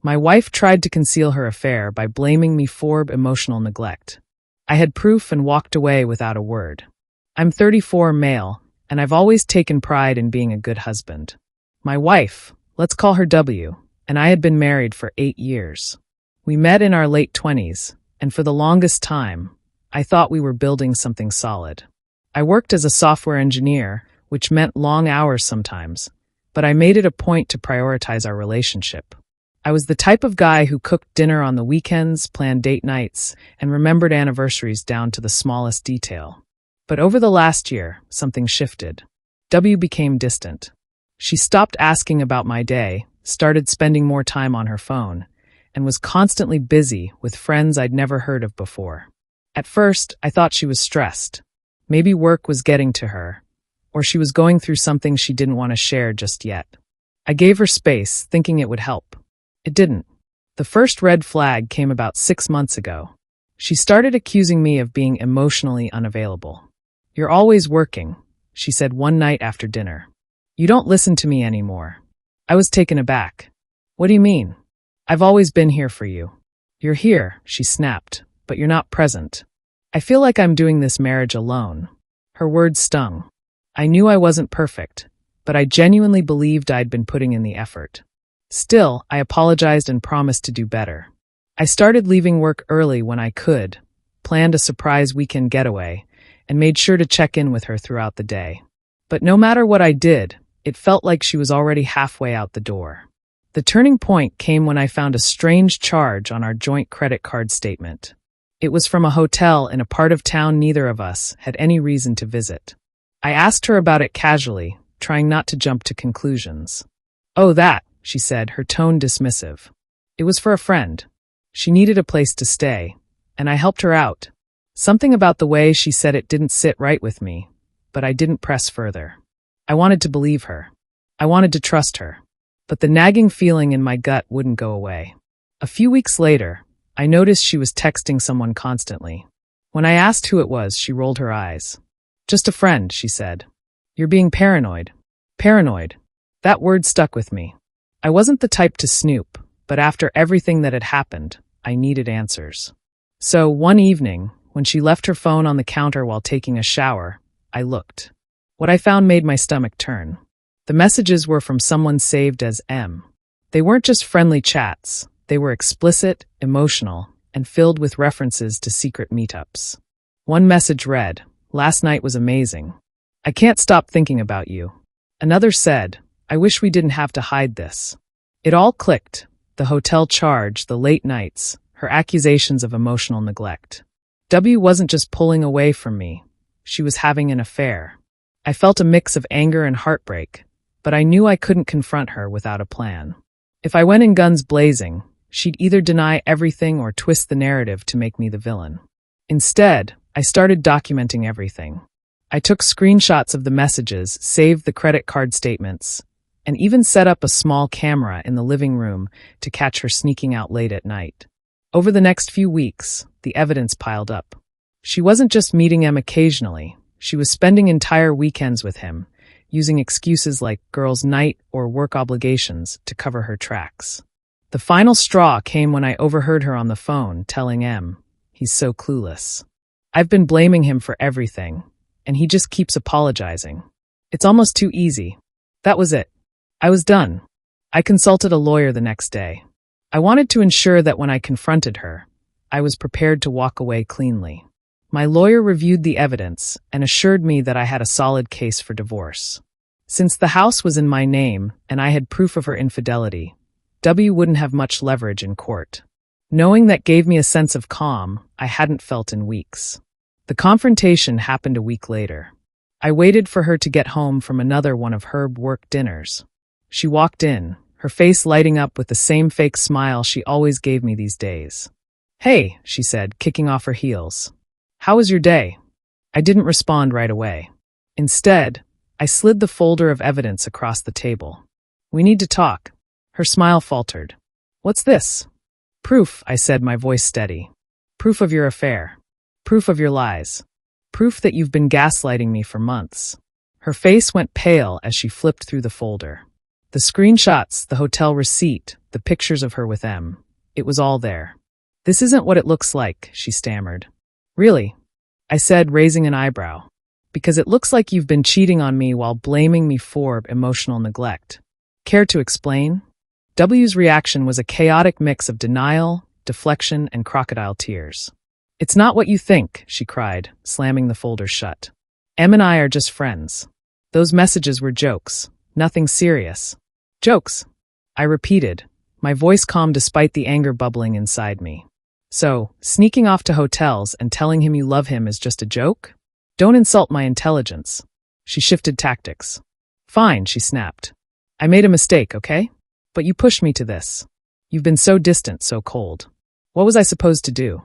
My wife tried to conceal her affair by blaming me for emotional neglect. I had proof and walked away without a word. I'm 34, male, and I've always taken pride in being a good husband. My wife, let's call her W, and I had been married for 8 years. We met in our late 20s, and for the longest time, I thought we were building something solid. I worked as a software engineer, which meant long hours sometimes, but I made it a point to prioritize our relationship. I was the type of guy who cooked dinner on the weekends, planned date nights, and remembered anniversaries down to the smallest detail. But over the last year, something shifted. W became distant. She stopped asking about my day, started spending more time on her phone, and was constantly busy with friends I'd never heard of before. At first, I thought she was stressed. Maybe work was getting to her, or she was going through something she didn't want to share just yet. I gave her space, thinking it would help. It didn't. The first red flag came about 6 months ago. She started accusing me of being emotionally unavailable. "You're always working," she said one night after dinner. "You don't listen to me anymore." I was taken aback. "What do you mean? I've always been here for you." "You're here," she snapped, "but you're not present. I feel like I'm doing this marriage alone." Her words stung. I knew I wasn't perfect, but I genuinely believed I'd been putting in the effort. Still, I apologized and promised to do better. I started leaving work early when I could, planned a surprise weekend getaway, and made sure to check in with her throughout the day. But no matter what I did, it felt like she was already halfway out the door. The turning point came when I found a strange charge on our joint credit card statement. It was from a hotel in a part of town neither of us had any reason to visit. I asked her about it casually, trying not to jump to conclusions. "Oh, that," she said, her tone dismissive. "It was for a friend. She needed a place to stay, and I helped her out." Something about the way she said it didn't sit right with me, but I didn't press further. I wanted to believe her. I wanted to trust her. But the nagging feeling in my gut wouldn't go away. A few weeks later, I noticed she was texting someone constantly. When I asked who it was, she rolled her eyes. "Just a friend," she said. "You're being paranoid." Paranoid. That word stuck with me. I wasn't the type to snoop, but after everything that had happened, I needed answers. So, one evening, when she left her phone on the counter while taking a shower, I looked. What I found made my stomach turn. The messages were from someone saved as M. They weren't just friendly chats. They were explicit, emotional, and filled with references to secret meetups. One message read, "Last night was amazing. I can't stop thinking about you." Another said, "I wish we didn't have to hide this." It all clicked. The hotel charge, the late nights, her accusations of emotional neglect. W wasn't just pulling away from me. She was having an affair. I felt a mix of anger and heartbreak, but I knew I couldn't confront her without a plan. If I went in guns blazing, she'd either deny everything or twist the narrative to make me the villain. Instead, I started documenting everything. I took screenshots of the messages, saved the credit card statements, and even set up a small camera in the living room to catch her sneaking out late at night. Over the next few weeks, the evidence piled up. She wasn't just meeting him occasionally. She was spending entire weekends with him, using excuses like girls' night or work obligations to cover her tracks. The final straw came when I overheard her on the phone telling M, "He's so clueless. I've been blaming him for everything, and he just keeps apologizing. It's almost too easy." That was it. I was done. I consulted a lawyer the next day. I wanted to ensure that when I confronted her, I was prepared to walk away cleanly. My lawyer reviewed the evidence and assured me that I had a solid case for divorce. Since the house was in my name and I had proof of her infidelity, W wouldn't have much leverage in court. Knowing that gave me a sense of calm I hadn't felt in weeks. The confrontation happened a week later. I waited for her to get home from another one of her work dinners. She walked in, her face lighting up with the same fake smile she always gave me these days. "Hey," she said, kicking off her heels. "How was your day?" I didn't respond right away. Instead, I slid the folder of evidence across the table. "We need to talk." Her smile faltered. "What's this?" "Proof," I said, my voice steady. "Proof of your affair. Proof of your lies. Proof that you've been gaslighting me for months." Her face went pale as she flipped through the folder. The screenshots, the hotel receipt, the pictures of her with M. It was all there. This isn't what it looks like, she stammered. Really? I said, raising an eyebrow. Because it looks like you've been cheating on me while blaming me for emotional neglect. Care to explain? W's reaction was a chaotic mix of denial, deflection, and crocodile tears. It's not what you think, she cried, slamming the folder shut. M and I are just friends. Those messages were jokes, nothing serious. Jokes, I repeated, my voice calm despite the anger bubbling inside me. So, sneaking off to hotels and telling him you love him is just a joke? Don't insult my intelligence. She shifted tactics. Fine, she snapped. I made a mistake, okay? But you pushed me to this. You've been so distant, so cold. What was I supposed to do?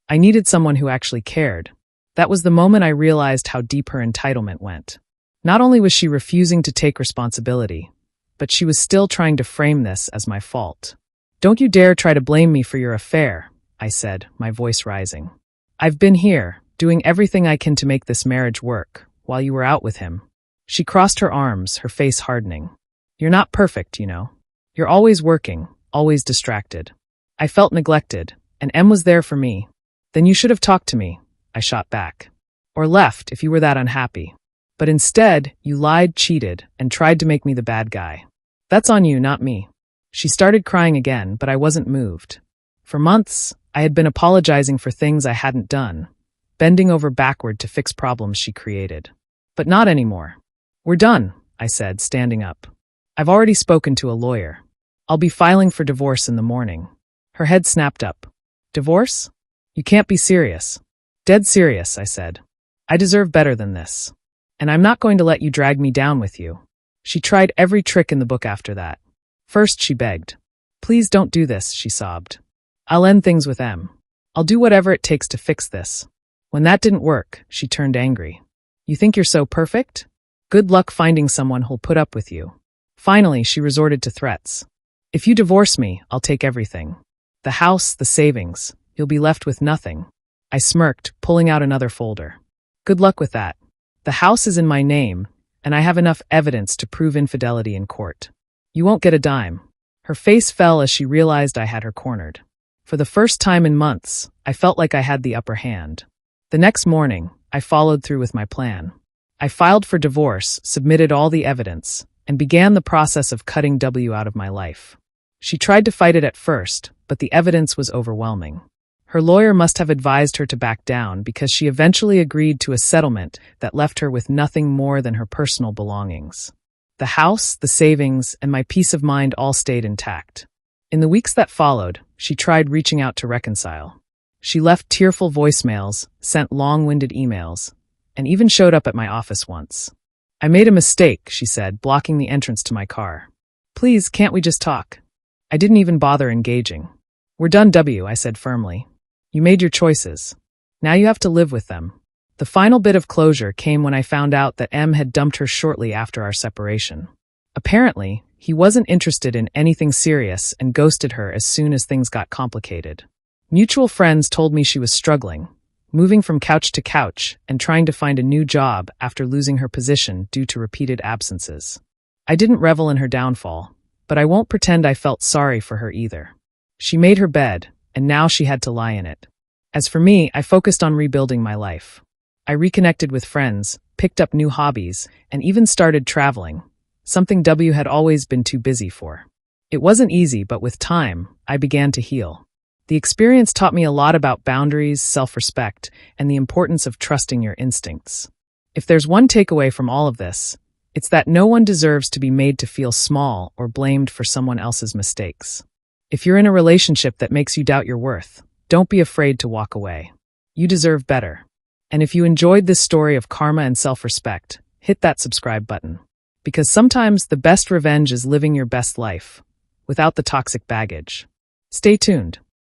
I needed someone who actually cared. That was the moment I realized how deep her entitlement went. Not only was she refusing to take responsibility, but she was still trying to frame this as my fault. Don't you dare try to blame me for your affair, I said, my voice rising. I've been here, doing everything I can to make this marriage work, while you were out with him. She crossed her arms, her face hardening. You're not perfect, you know. You're always working, always distracted. I felt neglected, and M was there for me. Then you should have talked to me, I shot back. Or left if you were that unhappy. But instead, you lied, cheated, and tried to make me the bad guy. That's on you, not me. She started crying again, but I wasn't moved. For months, I had been apologizing for things I hadn't done, bending over backward to fix problems she created. But not anymore. We're done, I said, standing up. I've already spoken to a lawyer. I'll be filing for divorce in the morning. Her head snapped up. Divorce? You can't be serious. Dead serious, I said. I deserve better than this. And I'm not going to let you drag me down with you. She tried every trick in the book after that. First, she begged. Please don't do this, she sobbed. I'll end things with M. I'll do whatever it takes to fix this. When that didn't work, she turned angry. You think you're so perfect? Good luck finding someone who'll put up with you. Finally, she resorted to threats. If you divorce me, I'll take everything. The house, the savings. You'll be left with nothing. I smirked, pulling out another folder. Good luck with that. The house is in my name, and I have enough evidence to prove infidelity in court. You won't get a dime. Her face fell as she realized I had her cornered. For the first time in months, I felt like I had the upper hand. The next morning, I followed through with my plan. I filed for divorce, submitted all the evidence, and began the process of cutting W out of my life. She tried to fight it at first, but the evidence was overwhelming. Her lawyer must have advised her to back down because she eventually agreed to a settlement that left her with nothing more than her personal belongings. The house, the savings, and my peace of mind all stayed intact. In the weeks that followed, she tried reaching out to reconcile. She left tearful voicemails, sent long-winded emails, and even showed up at my office once. I made a mistake, she said, blocking the entrance to my car. Please, can't we just talk? I didn't even bother engaging. We're done, W, I said firmly. You made your choices. Now you have to live with them. The final bit of closure came when I found out that M had dumped her shortly after our separation. Apparently, he wasn't interested in anything serious and ghosted her as soon as things got complicated. Mutual friends told me she was struggling, moving from couch to couch and trying to find a new job after losing her position due to repeated absences. I didn't revel in her downfall, but I won't pretend I felt sorry for her either. She made her bed, and now she had to lie in it. As for me, I focused on rebuilding my life. I reconnected with friends, picked up new hobbies, and even started traveling, something W had always been too busy for. It wasn't easy, but with time, I began to heal. The experience taught me a lot about boundaries, self-respect, and the importance of trusting your instincts. If there's one takeaway from all of this, it's that no one deserves to be made to feel small or blamed for someone else's mistakes. If you're in a relationship that makes you doubt your worth, don't be afraid to walk away. You deserve better. And if you enjoyed this story of karma and self-respect, hit that subscribe button. Because sometimes the best revenge is living your best life, without the toxic baggage. Stay tuned.